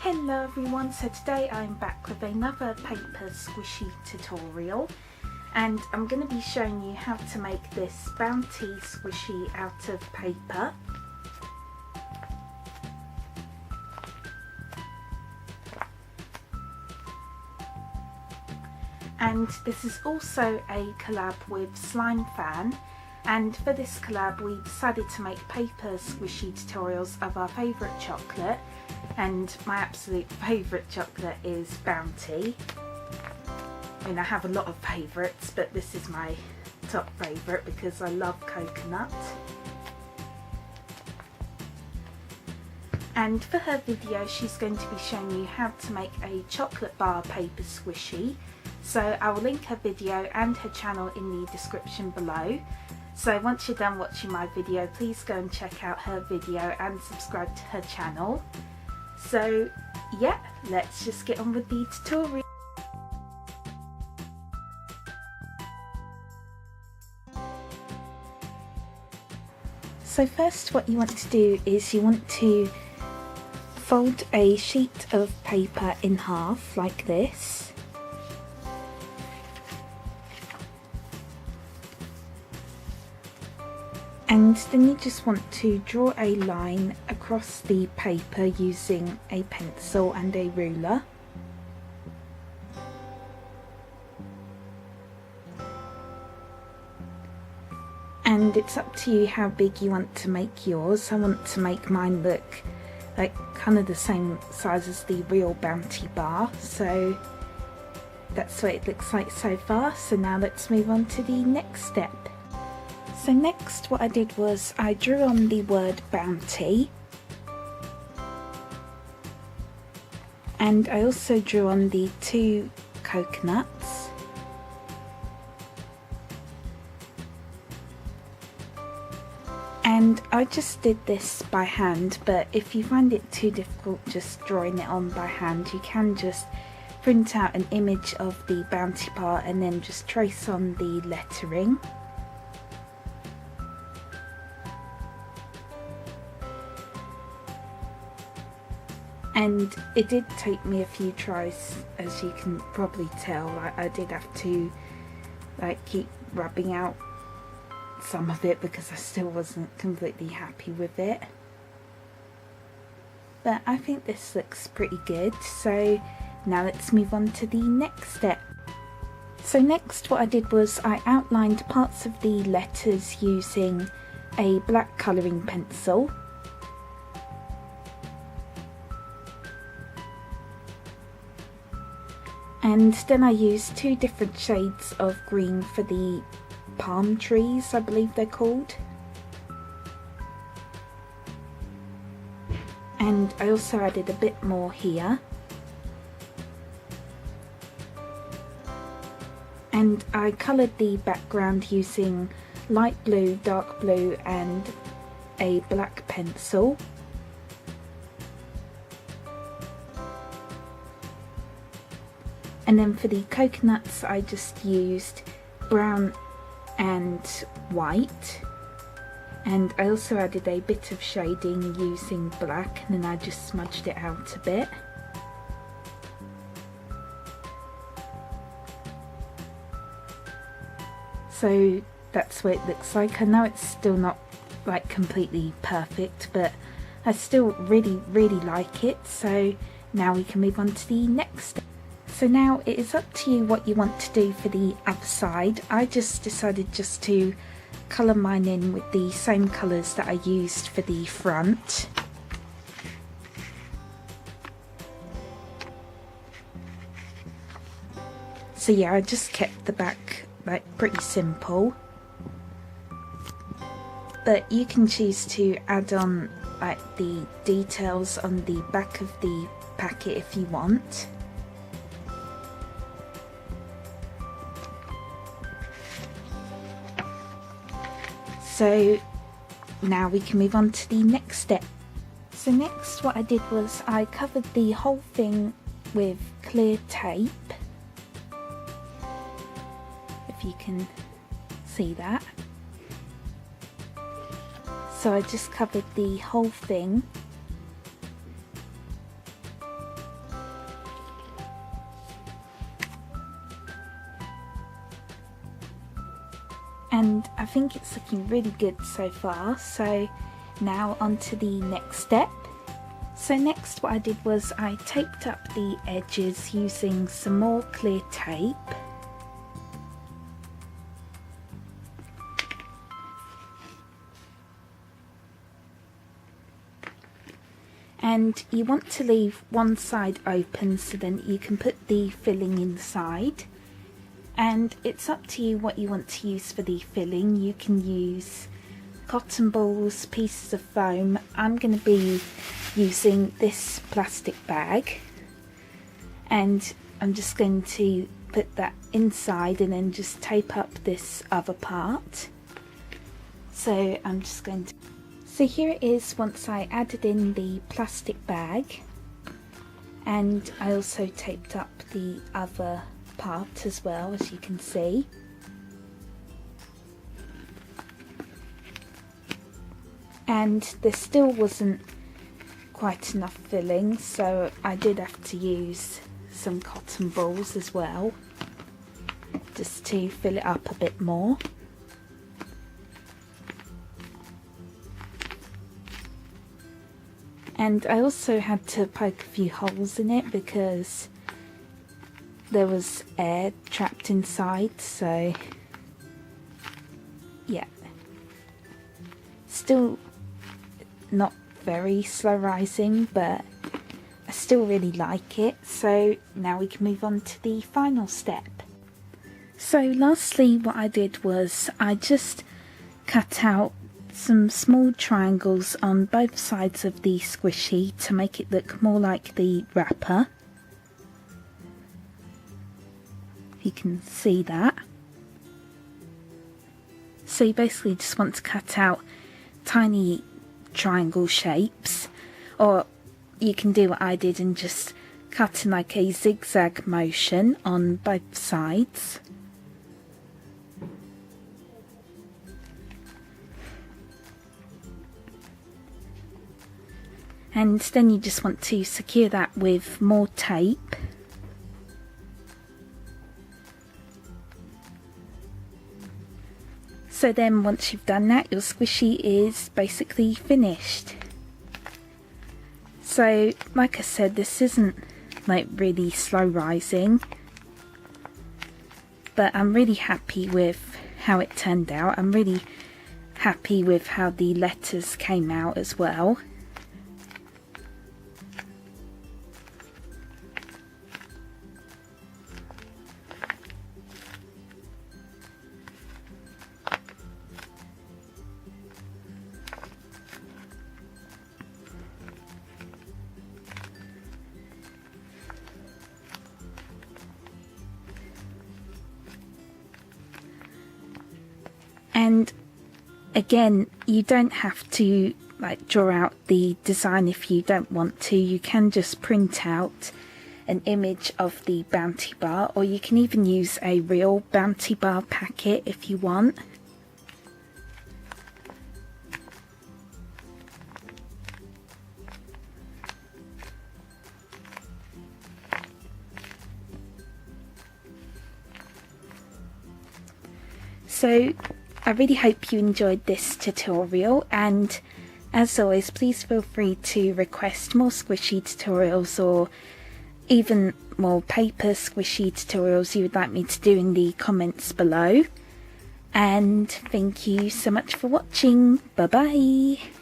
Hello everyone, so today I'm back with another paper squishy tutorial and I'm going to be showing you how to make this bouncy squishy out of paper. And this is also a collab with Slime Fan, and for this collab we decided to make paper squishy tutorials of our favourite chocolate, and my absolute favourite chocolate is Bounty. I mean, I have a lot of favourites, but this is my top favourite because I love coconut. And for her video she's going to be showing you how to make a chocolate bar paper squishy. So I will link her video and her channel in the description below. So once you're done watching my video, please go and check out her video and subscribe to her channel. So yeah, let's just get on with the tutorial. So first what you want to do is you want to fold a sheet of paper in half like this. And then you just want to draw a line across the paper using a pencil and a ruler. And it's up to you how big you want to make yours. I want to make mine look like kind of the same size as the real Bounty bar, so that's what it looks like so far. So now let's move on to the next step. So next what I did was I drew on the word Bounty, and I also drew on the two coconuts, and I just did this by hand, but if you find it too difficult just drawing it on by hand, you can just print out an image of the Bounty bar and then just trace on the lettering. And it did take me a few tries, as you can probably tell. I did have to keep rubbing out some of it because I still wasn't completely happy with it. But I think this looks pretty good, so now let's move on to the next step. So next what I did was I outlined parts of the letters using a black colouring pencil. And then I used two different shades of green for the palm trees, I believe they're called. And I also added a bit more here. And I coloured the background using light blue, dark blue and a black pencil. And then for the coconuts I just used brown and white, and I also added a bit of shading using black, and then I just smudged it out a bit. So that's what it looks like. I know it's still not like completely perfect, but I still really like it. So now we can move on to the next step. So now it is up to you what you want to do for the other side. I just decided just to colour mine in with the same colours that I used for the front. So yeah, I just kept the back like pretty simple. But you can choose to add on like the details on the back of the packet if you want. So now we can move on to the next step. So next what I did was I covered the whole thing with clear tape, if you can see that. So I just covered the whole thing think it's looking really good so far. So now on to the next step. So next what I did was I taped up the edges using some more clear tape. And you want to leave one side open so then you can put the filling inside. And it's up to you what you want to use for the filling. You can use cotton balls, pieces of foam. I'm going to be using this plastic bag. And I'm just going to put that inside and then just tape up this other part. So I'm just going to... So here it is once I added in the plastic bag, and I also taped up the other part as well, as you can see. And there still wasn't quite enough filling, so I did have to use some cotton balls as well, just to fill it up a bit more. And I also had to poke a few holes in it because there was air trapped inside, so yeah. Still not very slow rising, but I still really like it. So now we can move on to the final step. So lastly what I did was I just cut out some small triangles on both sides of the squishy to make it look more like the wrapper. You can see that. So you basically just want to cut out tiny triangle shapes, or you can do what I did and just cut in like a zigzag motion on both sides. And then you just want to secure that with more tape. So then once you've done that, your squishy is basically finished. So like I said, this isn't like really slow rising, but I'm really happy with how it turned out. I'm really happy with how the letters came out as well. And again, you don't have to like draw out the design if you don't want to. You can just print out an image of the bounty bar, or you can even use a real bounty bar packet if you want. So I really hope you enjoyed this tutorial, and as always, please feel free to request more squishy tutorials or even more paper squishy tutorials you would like me to do in the comments below. And thank you so much for watching. Bye bye.